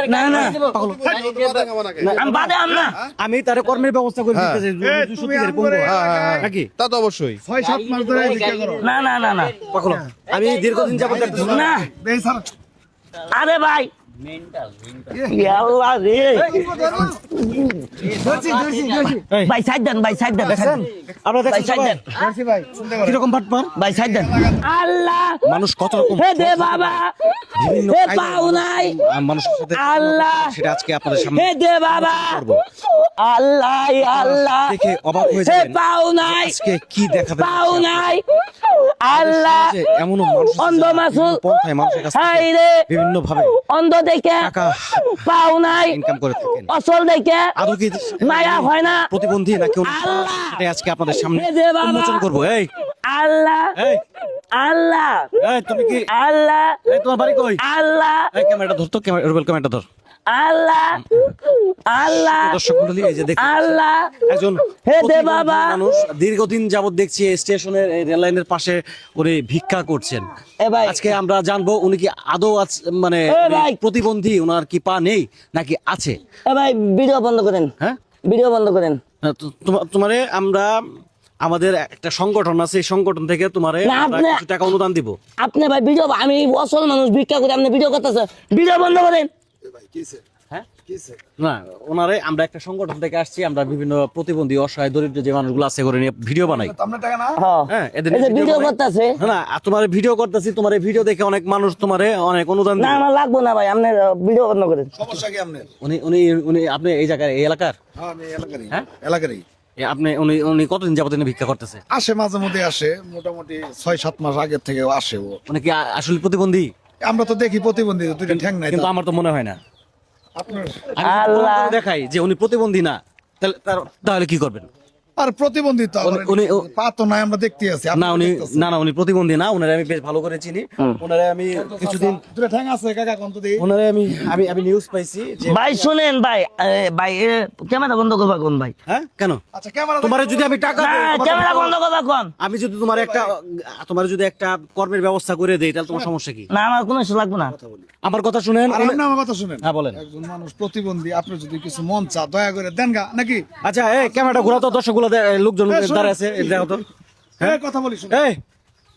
না না আমি তার কর্মের ব্যবস্থা করে দিতেছি নাকি তা তো অবশ্যই 6-7 মাস ধরে ভিক্ষা করো। না না না না পাগল আমি দীর্ঘদিন যাবত দেখতেছি না এই স্যার আরে ভাই আল্লাহ রে ভাই সাইড দেন ভাই সাইড দেন আমরা ভাই দেখছি সাইড দেন জার্সি ভাই শুনতে পারেন কিরকম বাটপার ভাই সাইড দেন আল্লাহ মানুষ কত রকম হে দে বাবা বিভিন্ন হে কায়দায় পাও নাই মানুষের সাথে আল্লাহ সেটা আজকে আপনাদের সামনে হে দে বাবা আল্লাহ আল্লাহ দেখে অবাক হয়ে হে যাবেন পাও নাই আজকে কি দেখাবে পাও নাই আল্লাহ এমন মানুষ আছে অন্ধ যারা মাসুল বিভিন্ন পন্থায় মানুষের কাছ হাই থেকে রে বিভিন্ন ভাবে অন্ধ দেখে টাকা পাও নাই ইনকাম করে থাকেন অসল দেখে আদৌ কি মায়া হয় না প্রতিবন্ধী নাকি অন্য আল্লাহ! সেটাই আজকে আপনাদের সামনে হে দে বাবা! উন্মোচন করবো এই আল্লাহ এই আল্লাহ এই তুমি কি আল্লাহ এই তোমার বাড়ি কই আল্লাহ এই ক্যামেরাটা ধর তো ক্যামেরাটা ধর আল্লাহ আল্লাহ দর্শক মণ্ডলী এই যে দেখুন আল্লাহ একজন হে দে প্রতিবন্ধী বাবা! মানুষ দীর্ঘদিন যাবত দেখছি এই স্টেশনের এই রেল লাইনের পাশে উনি ভিক্ষা করছেন এ ভাই আজকে আমরা জানবো উনি কি আদৌ মানে এ ভাই! প্রতিবন্ধী ওনার কি পা নেই নাকি আছে এ ভাই ভিডিও বন্ধ করেন হ্যাঁ ভিডিও বন্ধ করেন তোমারে আমরা আমাদের একটা সংগঠন আছে এই সংগঠন থেকে তোমারে না, আমরা আপনি- কিছু টাকা অনুদান দিব আপনি ভাই ভিডিও আমি অসল মানুষ ভিক্ষা করে আপনি ভিডিও করতেছে ভিডিও বন্ধ করেন হ্যাঁ না ওনারে আমরা একটা সংগঠন থেকে আসছি আমরা বিভিন্ন প্রতিবন্ধী অসহায় দরিদ্র যে মানুষগুলো আছে করে নিয়ে ভিডিও বানাই আমরা টাকা না হ্যাঁ এদের এই যে নিয়ে ভিডিও বানাই। করতেছে না তোমার ভিডিও করতেছি তোমার ভিডিও দেখে অনেক মানুষ তোমারে অনেক অনুদান না দিবে আমার লাগবো না ভাই আপনি ভিডিও বন্ধ করেন সমস্যা কি আপনার উনি উনি উনি আপনি এই জায়গার এই এলাকার হ্যাঁ আমি এলাকারই হ্যাঁ? এলাকারই আপনি উনি উনি কতদিন যাবত এনে ভিক্ষা করতেছে আসে মাঝে মধ্যে আসে মোটামুটি 6-7 মাস আগের থেকে আসে ও উনি কি আসলে প্রতিবন্ধী আমরা তো দেখি প্রতিবন্ধী দুইটা ঠ্যাং নাই কিন্তু তার। আমার তো মনে হয় না আপনার আমি যদি আল্লাহ! প্রমাণ করে দেখাই যে উনি প্রতিবন্ধী না তাহলে কি করবেন আর প্রতিবন্ধী তো আবার উনি- পা তো নাই আমরা দেখতে আছি না উনি না উনি প্রতিবন্ধী না উনারে আমি বেশ ভালো করে চিনি উনারে আমি কিছুদিন দুইটা ঠ্যাং আছে কাকা কোন তো দেই উনারে আমি আমি আমি নিউজ পাইছি যে ভাই শুনেন ভাই ভাই ক্যামেরা বন্ধ করবা কোন ভাই হ্যাঁ কেন আচ্ছা ক্যামেরা তোমারে যদি আমি টাকা না দেই, ক্যামেরা বন্ধ করবা কোন আমি যদি তোমার যদি একটা কর্মের ব্যবস্থা করে দেই তাহলে তোমার সমস্যা কি না আমার কোনো কিছু লাগবে না আমার কথা শুনেন আর আপনি আমার কথা শুনেন হ্যাঁ বলেন একজন মানুষ প্রতিবন্ধী আপনি যদি কিছু মন চা দয়া করে দেন গা নাকি আচ্ছা এই ক্যামেরাটা ঘোরাও তো দর্শকগুলো লোকজন দাঁড়ায় আছে এই দেখো তো এই কথা বলি শুনুন এই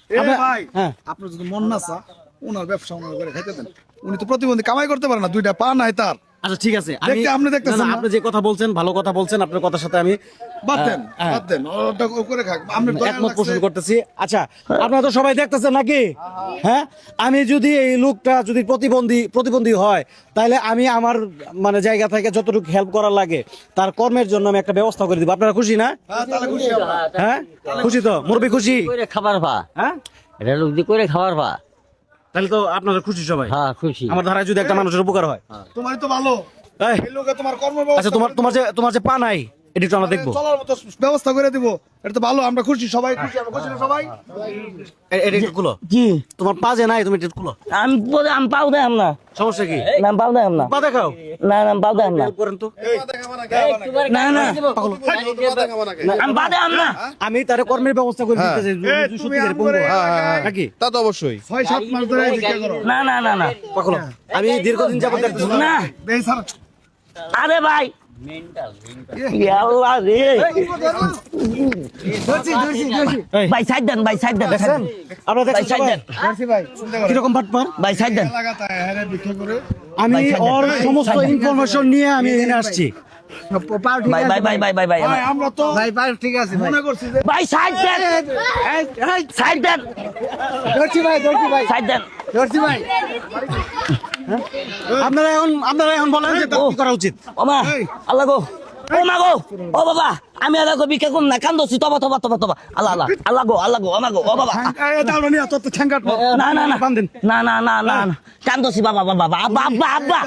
এই আপনি- ভাই হ্যাঁ। আপনার যদি মন না চা ওনার ব্যবসা ওনার করে খাইতে দেন উনি তো প্রতিবন্ধী কামাই করতে পারে না দুইটা পা নাই তার আচ্ছা ঠিক আছে আপনি দেখতেছেন না, না, না? আপনি যে কথা বলছেন ভালো কথা বলছেন আপনার কথার সাথে আমি বাদ দেন হ্যাঁ। বাদ দেন ওটা ও করে খাক আপনি দয়া একমত পোষণ লাগছে। করতেছি আচ্ছা আপনারা তো সবাই দেখতেছেন নাকি হ্যাঁ আমি যদি এই লোকটা যদি প্রতিবন্ধী হয় তাহলে আমি আমার মানে জায়গা থেকে যতটুকু হেল্প করার লাগে তার কর্মের জন্য আমি একটা ব্যবস্থা করে দিব আপনারা খুশি না হ্যাঁ তাহলে খুশি আমরা। হ্যাঁ খুশি তো মুরবি খুশি করে খাবার পা হ্যাঁ এটা লোক দিয়ে করে খাবার পা তাহলে তো আপনারা খুশি সবাই হ্যাঁ খুশি আমার ধারায় যদি একটা মানুষের উপকার হয় তোমারই তো ভালো এই, এই লোকে তোমার কর্ম আচ্ছা তোমার যে পা নাই এটা একটু আমরা দেখবো চলার মতো ব্যবস্থা করে দিব এটা তো ভালো আমরা খুশি সবাই খুশি আমরা খুশি না সবাই এটা একটু খুলো কি তোমার পা যে নাই তুমি একটু খুলো আমি পাও দেখাম না সমস্যা কি না আমি পাও দেখাম না পা দেখাও না না আমি পাও দেখাম না করেন তো না না আমি পাও দেখাম না আমি তার কর্মের ব্যবস্থা করে দিতেছি তুমি সত্যিকারের আম পঙ্গু করে- হয়। নাকি তা তো অবশ্যই 6-7 মাস ধরে ভিক্ষা করো না না না না পাগল আমি দীর্ঘদিন যাবত দেখতেছি না এই স্যার আরে ভাই আল্লাহ রে এই, ভাই সাইড দেন ভাই সাইড দেন দেখছেন আপনারা ভাই দেখছেন সাইড সবাই? দেন জার্সি ভাই শুনতে পারেন কিরকম বাটপার ভাই সাইড দেন লাগাতার হ্যাঁ ভিক্ষা করে আমি ভাই, সাইড দেন। ওর সমস্ত সাইড দেন। ইনফরমেশন নিয়ে আমি এখানে আসছি ভাই ভাই ভাই ভাই ভাই ভাই ভাই আমরা তো ভাই ভাই ঠিক আছে মনে করছি যে ভাই সাইড দেন সাইড দেন জার্সি ভাই সাইড দেন জার্সি ভাই আপনারা এখন বলেন যে কি করা উচিত ওমা আল্লাহ গো ও মা গো ও বাবা আমি আল্লাহ গো ভিক্ষা করুন না কান্দছি তবা তবা তবা তবা আল্লাহ আল্লাহ আল্লাহ গো আমা গো ও বাবা এই দাও নিয়া তো ঠ্যাঙ্গাট না না না বান্ধেন। না না না না না কান্দছি বাবা বাবা আব্বা আব্বা আব্বা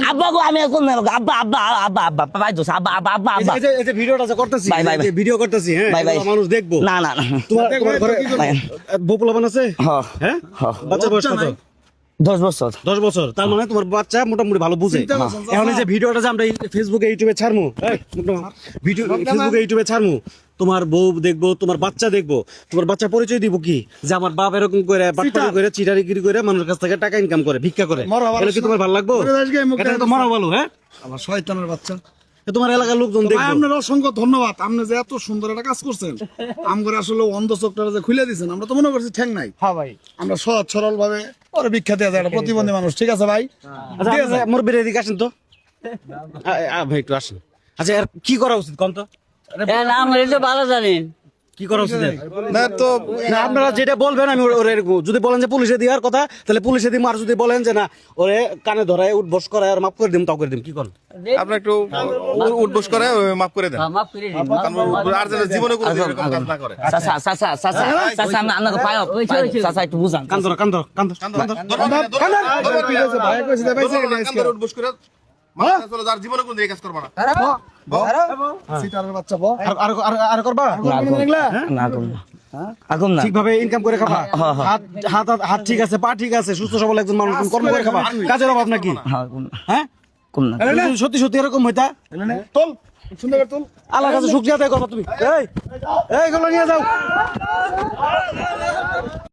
আব্বা গো আমি এখন আব্বা আব্বা আব্বা আব্বা ভাই দোস আব্বা আব্বা আব্বা আব্বা এই যে ভিডিওটা যে করতেছি ভাই, ভাই, ভাই। ভিডিও করতেছি হ্যাঁ ভাই, ভাই। এগুলো মানুষ দেখবো না না না তোমার ঘরে ভাই, বপুলাবান আছে হ্যাঁ হ্যাঁ হ্যাঁ বাচ্চা বয়স কত 10 বছর 10 বছর তার মানে তোমার বাচ্চা মোটামুটি ভালো বুঝে চিন্তা করছেন, এখন এই যে ভিডিওটা যে আমরা ফেসবুকে ইউটিউবে ছাড়মু ভিডিও ফেসবুকে ইউটিউবে ছাড়মু তোমার বউ দেখবো, তোমার বাচ্চা দেখবো, তোমার বাচ্চা পরিচয় দিব কি যে আমার বাপ এরকম করে বাটপারি করে চিটারিগিরি করে মানুষের কাছ থেকে টাকা ইনকাম করে, ভিক্ষা করে। মরা ভালো এটা কি তোমার ভালো লাগবো? মরে যাস গে, মুখে এটা তো মরা ভালো। হ্যাঁ, আমার শয়তানের বাচ্চা। এ তোমার এলাকার লোকজন ভাই দেখবো। আপনার অসংখ্য ধন্যবাদ, আপনি যে এত সুন্দর একটা কাজ করছেন। আমরা আসলে অন্ধ চোখটা যে খুলে দিয়েছেন, আমরা তো মনে করছি ঠ্যাং নাই। হ্যাঁ ভাই। আমরা সহজ সরল ভাবে ওর ভিক্ষা দেওয়া যায় একটা প্রতিবন্ধী মানুষ, ঠিক আছে ভাই? আচ্ছা মুরব্বীর এদিকে আসেন তো। ভাই একটু আসেন। আচ্ছা আর কি করা উচিত কোন তো? আমরা তো ভালো জানেন। কি করা উচিত? না তো না আপনারা যেটা বলবেন আমি ওরে যদি বলেন যে পুলিশে দেওয়ার কথা, তাহলে পুলিশে দিম। আর যদি বলেন যে না ওরে কানে ধরায় উঠবস করায় আর মাফ করে দিম, তাও করে দিম। কি করেন? আপনার একটু উঠবোস করে মাফ করে দেন, মাফ করে দিন। আর যেন জীবনে কোনো এরকম কাজ না করে। চাচা চাচা চাচা চাচা আপনাকে পায় চাচা একটু বুঝান। কান্দর কান্দর কান্দর ভাই কইছে যে ভাই ছেড়ে উঠবোস করে মাথা চলে যার জীবনে কোনো এই কাজ করবে না। সিটারের বাচ্চা বল। আর আর করবা না করুন আগুন না ঠিকভাবে ইনকাম করে খাবা। হাত হাত হাত ঠিক আছে, পা ঠিক আছে, সুস্থ সবল একজন মানুষ, কর্ম করে খাবা। কাজের অভাব নাকি? হ্যাঁ করুন না হ্যাঁ, করুন না যদি সত্যি সত্যি এরকম হইতা তোল সুন্দর করে তোল। আল্লাহর কাছে শুকরিয়া আদায় করবা তুমি। এই এইগুলো নিয়ে যাও।